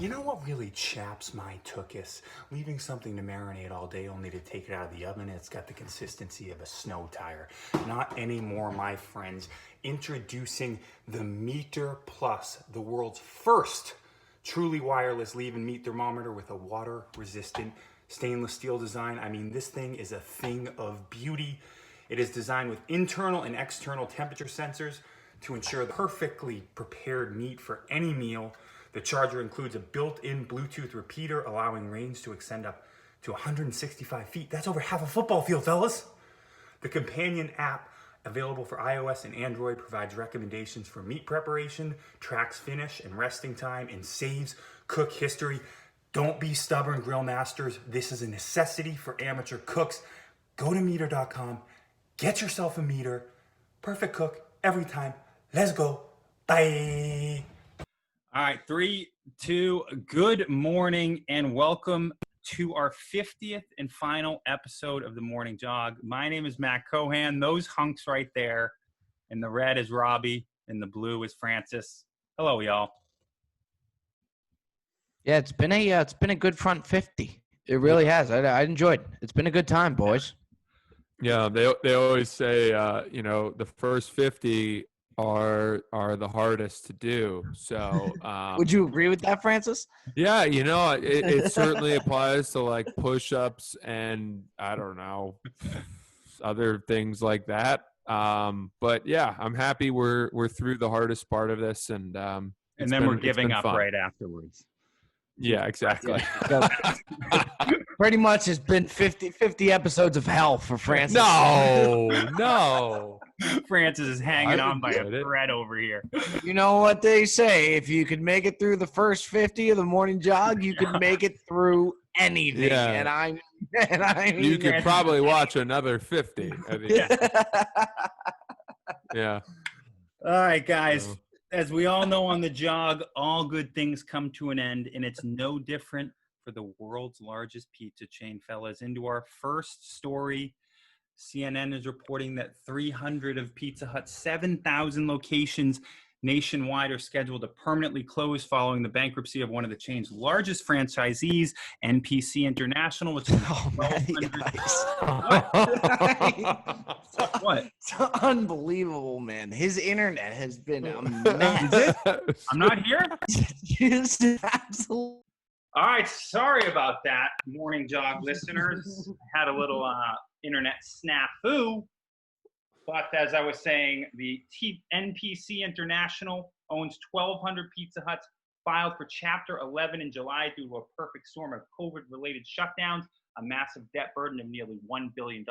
You know what really chaps my tuchus? Leaving something to marinate all day only to take it out of the oven and it's got the consistency of a snow tire. Not anymore, my friends. Introducing the Meter Plus, the world's first truly wireless leave and meat thermometer with a water-resistant stainless steel design. I mean, this thing is a thing of beauty. It is designed with internal and external temperature sensors to ensure the perfectly prepared meat for any meal. The charger includes a built-in Bluetooth repeater, allowing range to extend up to 165 feet. That's over half a football field, fellas. The companion app, available for iOS and Android, provides recommendations for meat preparation, tracks finish and resting time, and saves cook history. Don't be stubborn, grill masters. This is a necessity for amateur cooks. Go to meter.com, get yourself a meter. Perfect cook every time. Let's go. Bye. All right, 3, 2, good morning and welcome to our 50th and final episode of the Morning Jog. My name is Matt Cohan. Those hunks right there, and the red is Robbie, and the blue is Francis. Hello, y'all. Yeah, it's been a good front 50. It really has. I enjoyed it. It's been a good time, boys. Yeah, they always say the first 50 are the hardest to do. So Would you agree with that, Francis? yeah, it certainly applies to like push-ups and I don't know, other things like that. But yeah, I'm happy we're through the hardest part of this, and then we're giving up right afterwards. Yeah, exactly. Pretty much has been 50 episodes of hell for Francis. No. Francis is hanging on by a thread over here. You know what they say, if you could make it through the first 50 of the Morning Jog, you could make it through anything. Yeah. And I mean, you could probably watch another 50. Yeah. All right, guys. As we all know on the jog, all good things come to an end, and it's no different for the world's largest pizza chain, fellas. Into our first story, CNN is reporting that 300 of Pizza Hut's 7,000 locations nationwide are scheduled to permanently close following the bankruptcy of one of the chain's largest franchisees, NPC International, which is What? It's unbelievable, man. His internet has been a mess. I'm not here? Just absolutely. All right, sorry about that, Morning Jog listeners. Had a little internet snafu. But as I was saying, the NPC International owns 1,200 Pizza Huts, filed for Chapter 11 in July due to a perfect storm of COVID-related shutdowns, a massive debt burden of nearly $1 billion,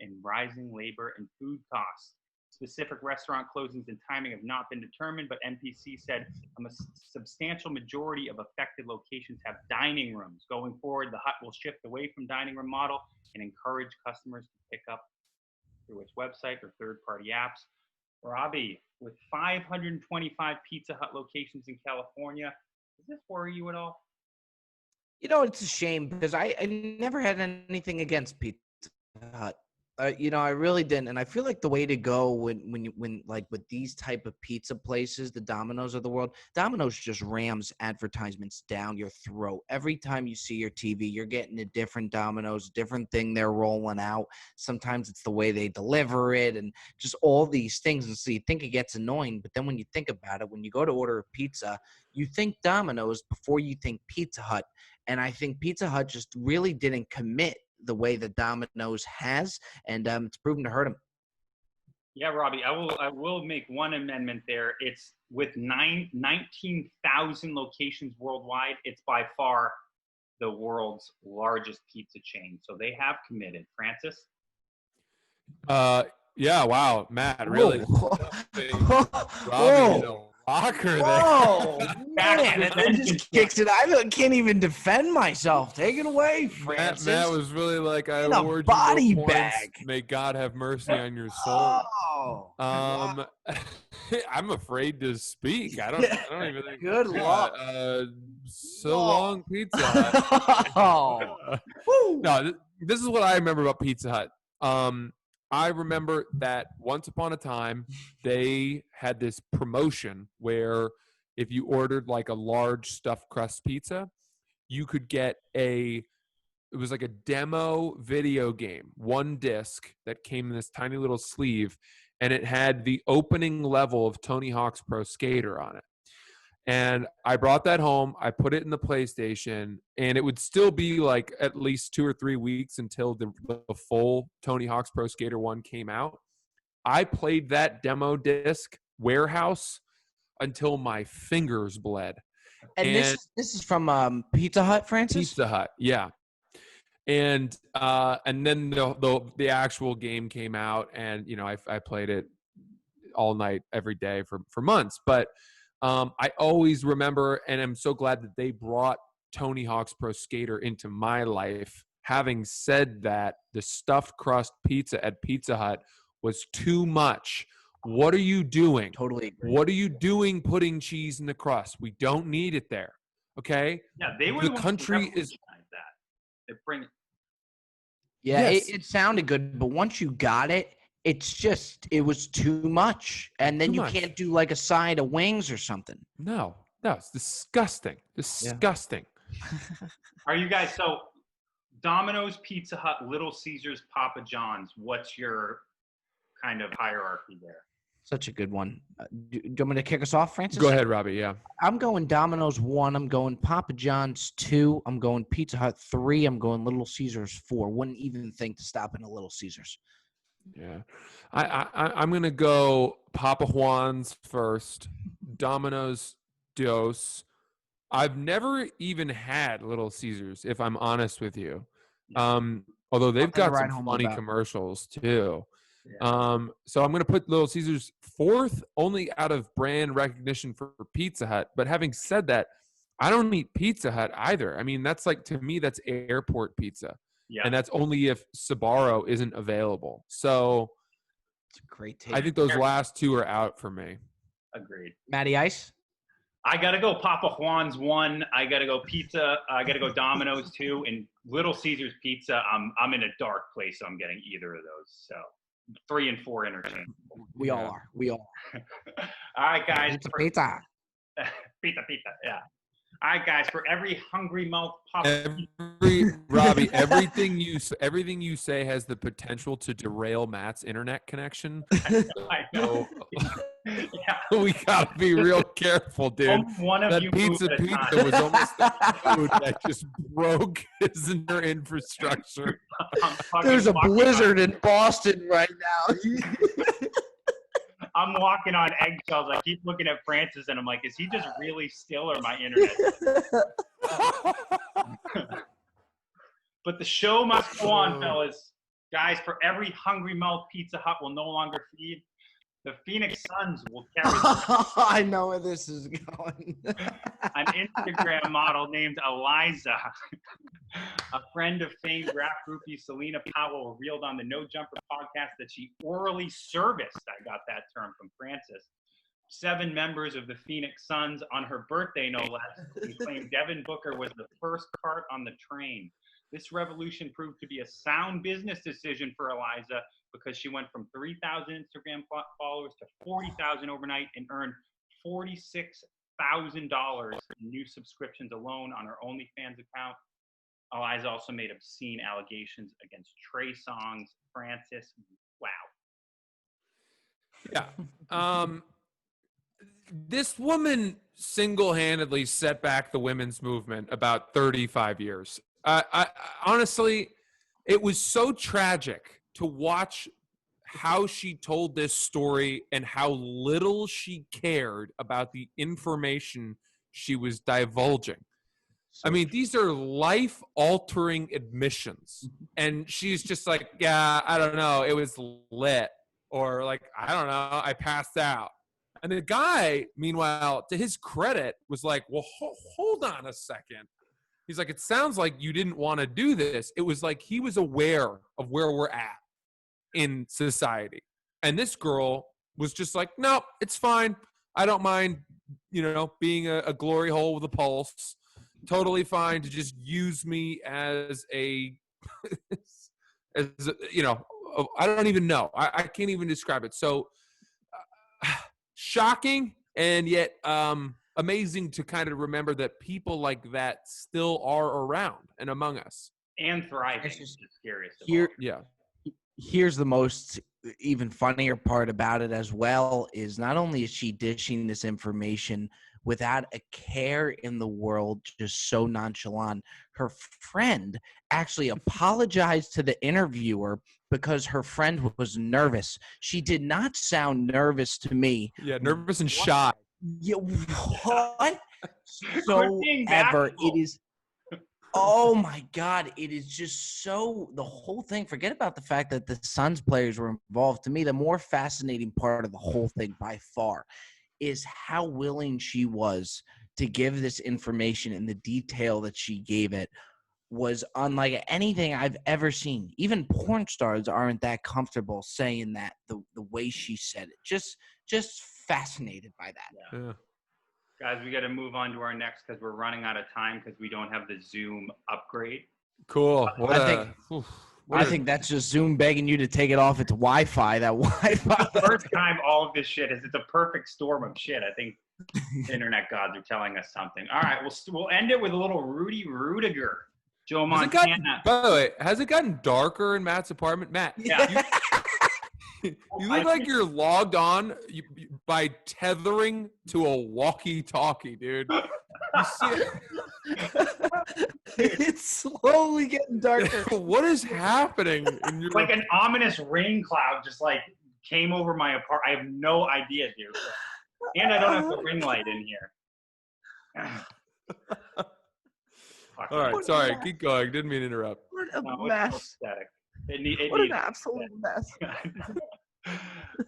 and rising labor and food costs. Specific restaurant closings and timing have not been determined, but NPC said a substantial majority of affected locations have dining rooms. Going forward, the Hut will shift away from dining room model and encourage customers to pick up through its website or third-party apps. Robbie, with 525 Pizza Hut locations in California, does this worry you at all? You know, it's a shame because I never had anything against Pizza Hut. I really didn't, and I feel like the way to go when like with these type of pizza places, the Domino's of the world, Domino's just rams advertisements down your throat. Every time you see your TV, you're getting a different Domino's, different thing they're rolling out. Sometimes it's the way they deliver it, and just all these things. And so you think it gets annoying, but then when you think about it, when you go to order a pizza, you think Domino's before you think Pizza Hut, and I think Pizza Hut just really didn't commit the way that Domino's has, and it's proven to hurt him. Yeah, Robbie, I will make one amendment there. It's with 19,000 locations worldwide. It's by far the world's largest pizza chain. So they have committed. Francis? Yeah, wow, Matt, really. Whoa. Locker there. Whoa, man, it just kicks it. I can't even defend myself. Take it away, Francis. Matt was really like, I in award a body you no points. bag. May God have mercy on your soul. Oh, wow. I'm afraid to speak. I don't even think. Good luck. So long, Pizza Hut. No, this is what I remember about Pizza Hut. I remember that once upon a time, they had this promotion where if you ordered like a large stuffed crust pizza, you could get it was like a demo video game, one disc that came in this tiny little sleeve, and it had the opening level of Tony Hawk's Pro Skater on it. And I brought that home. I put it in the PlayStation, and it would still be like at least 2 or 3 weeks until the full Tony Hawk's Pro Skater 1 came out. I played that demo disc warehouse until my fingers bled. And this is from Pizza Hut, Francis? Pizza Hut, yeah. And then the actual game came out, and I played it all night every day for months. But I always remember, and I'm so glad that they brought Tony Hawk's Pro Skater into my life. Having said that, the stuffed crust pizza at Pizza Hut was too much. What are you doing? Totally agree. What are you doing putting cheese in the crust? We don't need it there. Okay? Yeah, they were the country is that. They bring. Yeah, Yes. it sounded good, but once you got it, it was too much. And then Too you much. can't do like a side of wings or something. No, it's disgusting. Disgusting. Are you guys so Domino's, Pizza Hut, Little Caesars, Papa John's? What's your kind of hierarchy there? Such a good one. Do you want me to kick us off, Francis? Go ahead, Robbie. Yeah. I'm going Domino's 1. I'm going Papa John's 2. I'm going Pizza Hut 3. I'm going Little Caesars 4. Wouldn't even think to stop in a Little Caesars. Yeah. I'm going to go Papa Juan's first, Domino's dos. I've never even had Little Caesars, if I'm honest with you. Although they've got some funny commercials too. Yeah. So I'm going to put Little Caesars fourth, only out of brand recognition for Pizza Hut. But having said that, I don't eat Pizza Hut either. I mean, that's like, to me, that's airport pizza. Yeah. And that's only if Sbarro isn't available. So it's a great take. I think those last two are out for me. Agreed. Matty Ice? I got to go Papa Juan's 1. I got to go pizza. I got to go Domino's 2. And Little Caesars pizza, I'm in a dark place, so I'm getting either of those. So 3 and 4 interchangeable. We all are. All right, guys. Pizza. Pizza, yeah. All right, guys. For every hungry mouth pop. Robbie, everything you say has the potential to derail Matt's internet connection. I know. Yeah. We gotta be real careful, dude. One of that you pizza was almost the food that just broke his entire infrastructure. There's a blizzard in Boston right now. I'm walking on eggshells. I keep looking at Francis, and I'm like, is he just really still, or my internet? But the show must go on, fellas. Guys, for every hungry mouth Pizza Hut will no longer feed, the Phoenix Suns will carry. I know where this is going. An Instagram model named Eliza, a friend of famed rap groupie Selena Powell, revealed on the No Jumper podcast that she orally serviced, I got that term from Francis, 7 members of the Phoenix Suns on her birthday, no less, and claimed Devin Booker was the first cart on the train. This revolution proved to be a sound business decision for Eliza because she went from 3,000 Instagram followers to 40,000 overnight and earned $46,000 in new subscriptions alone on her OnlyFans account. Eliza also made obscene allegations against Trey Songz, Francis. Wow. Yeah. This woman single-handedly set back the women's movement about 35 years. I honestly, it was so tragic to watch how she told this story and how little she cared about the information she was divulging. I mean, these are life-altering admissions. And she's just like, yeah, I don't know, it was lit. Or like, I don't know, I passed out. And the guy, meanwhile, to his credit, was like, well, hold on a second. He's like, it sounds like you didn't want to do this. It was like he was aware of where we're at in society. And this girl was just like, no, it's fine. I don't mind, being a glory hole with a pulse. Totally fine to just use me as I don't even know. I can't even describe it. So shocking. And yet amazing to kind of remember that people like that still are around and among us. And thriving. It's just- It's scariest of Here, all. Yeah. here's the most even funnier part about it as well is not only is she dishing this information without a care in the world, just so nonchalant, her friend actually apologized to the interviewer because her friend was nervous. She did not sound nervous to me. Yeah, nervous and shy. Yeah, what? Quit being Ever. bashful. It is. Oh my God! It is just so the whole thing. Forget about the fact that the Suns players were involved. To me, the more fascinating part of the whole thing by far is how willing she was to give this information and the detail that she gave it was unlike anything I've ever seen. Even porn stars aren't that comfortable saying that the way she said it. Just fascinated by that. Yeah. Guys, we got to move on to our next because we're running out of time because we don't have the Zoom upgrade. Cool. I think that's just Zoom begging you to take it off its Wi-Fi. That Wi-Fi. First time all of this shit is it's a perfect storm of shit. I think the internet gods are telling us something. All right, we'll end it with a little Rudy Rudiger. Joe Montana. By the way, has it gotten darker in Matt's apartment? Matt, Yeah. you look like you're logged on by tethering to a walkie-talkie, dude. You see it? It's slowly getting darker. What is happening? In your Like an ominous rain cloud just like came over my apartment. I have no idea, dude. And I don't have the ring light in here. All right, sorry. Keep going. Didn't mean to interrupt. What a No, it's mess. pathetic. What an absolute mess.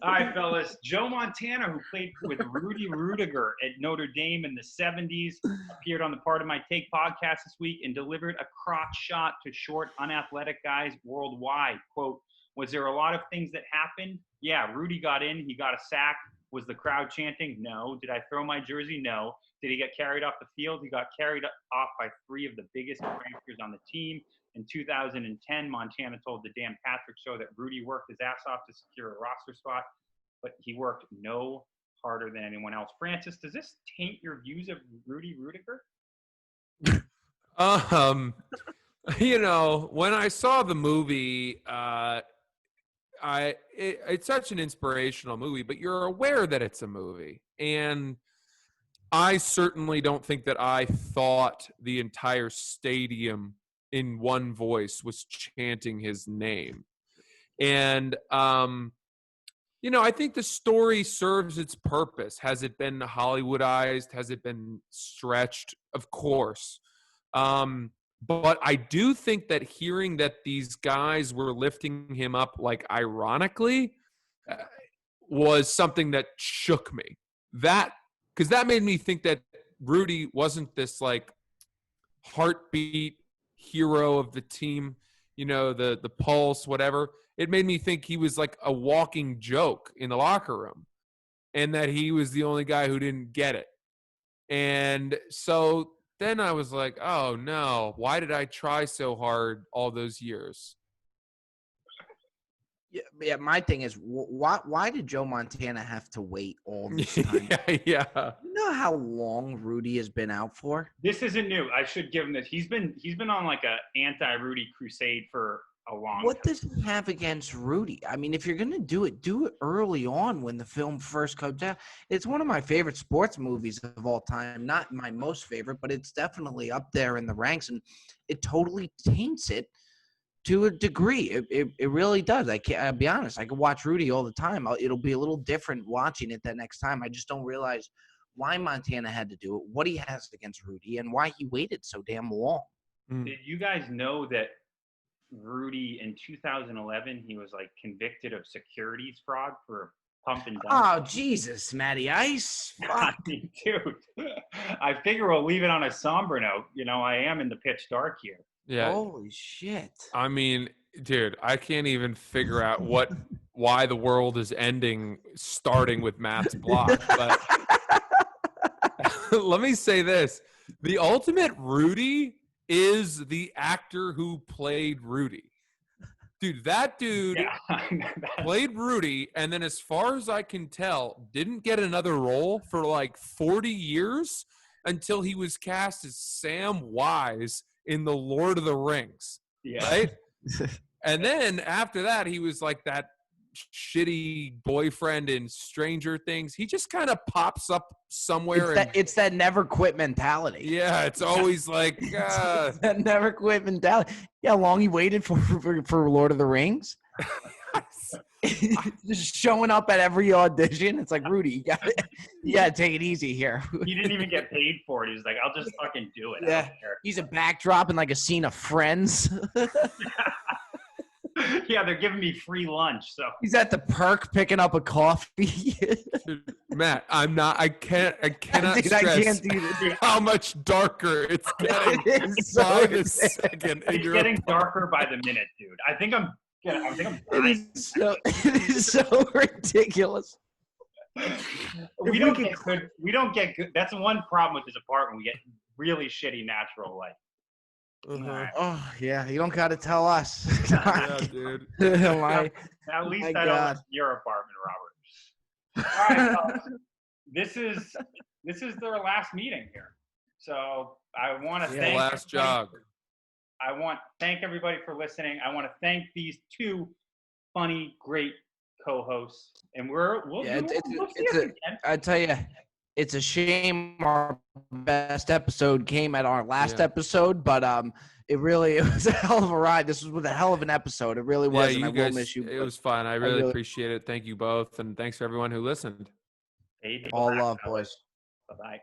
All right, fellas. Joe Montana, who played with Rudy Rudiger at Notre Dame in the 70s, appeared on the Part of My Take podcast this week and delivered a crotch shot to short, unathletic guys worldwide. Quote, was there a lot of things that happened? Yeah, Rudy got in. He got a sack. Was the crowd chanting? No. Did I throw my jersey? No. Did he get carried off the field? He got carried off by three of the biggest pranksters on the team. In 2010, Montana told the Dan Patrick Show that Rudy worked his ass off to secure a roster spot, but he worked no harder than anyone else. Francis, does this taint your views of Rudy Rudiger? When I saw the movie, it's such an inspirational movie, but you're aware that it's a movie. And I certainly don't think that I thought the entire stadium in one voice was chanting his name. And, I think the story serves its purpose. Has it been Hollywoodized? Has it been stretched? Of course. But I do think that hearing that these guys were lifting him up, like, ironically, was something that shook me. Because that made me think that Rudy wasn't this, like, heartbeat hero of the team, the pulse, whatever. It made me think he was like a walking joke in the locker room and that he was the only guy who didn't get it. And so then I was like, oh no, why did I try so hard all those years? Yeah, my thing is, why did Joe Montana have to wait all this time? Yeah. You know how long Rudy has been out for? This isn't new. I should give him this. He's been on like a anti-Rudy crusade for a long time. What does he have against Rudy? I mean, if you're going to do it early on when the film first comes out. It's one of my favorite sports movies of all time. Not my most favorite, but it's definitely up there in the ranks, and it totally taints it to a degree. It really does. I'll be honest. I could watch Rudy all the time. It'll be a little different watching it that next time. I just don't realize why Montana had to do it, what he has against Rudy, and why he waited so damn long. Did you guys know that Rudy in 2011 he was like convicted of securities fraud for pump and dump? Oh Jesus, Matty Ice! I mean, dude, I figure we'll leave it on a somber note. I am in the pitch dark here. Yeah. Holy shit! I mean, dude, I can't even figure out why the world is ending starting with Matt's block. But let me say this. The ultimate Rudy is the actor who played Rudy. Dude, that dude Yeah. played Rudy, and then as far as I can tell, didn't get another role for like 40 years until he was cast as Sam Wise in The Lord of the Rings, Yeah. right? And then after that, he was like that shitty boyfriend in Stranger Things. He just kind of pops up somewhere. It's that never quit mentality. Yeah, it's always like It's that never quit mentality. Yeah, how long he waited for Lord of the Rings? Just showing up at every audition. It's like, Rudy, you gotta take it easy here. He didn't even get paid for it. He was like, I'll just fucking do it. I Yeah. don't care. He's a backdrop in like a scene of Friends. Yeah, they're giving me free lunch. So He's at the Perk picking up a coffee. Matt, I cannot Dude, stress I can't do this. how much darker it's getting It is so by the insane. second in it's your getting darker by the minute, dude. I think I'm It dying. is so ridiculous. We If don't we get good. We don't get good. That's one problem with this apartment. We get really shitty natural light. Uh-huh. Oh yeah, you don't gotta tell us. Yeah, dude. My- At least my I don't God. live in your apartment, Robert. All right, fellas. This is their last meeting here. So I want to Yeah. thank Last everybody- jog. I want to thank everybody for listening. I want to thank these two funny, great co-hosts, and we'll Yeah, see it's us a- again. I tell you, it's a shame our best episode came at our last Yeah. episode, but it was a hell of a ride. This was a hell of an episode. It really was, and you I will guys, miss you. it but was fun. I really really- appreciate it. Thank you both, and thanks for everyone who listened. Paid to all laugh, love, fellas. boys. Bye-bye.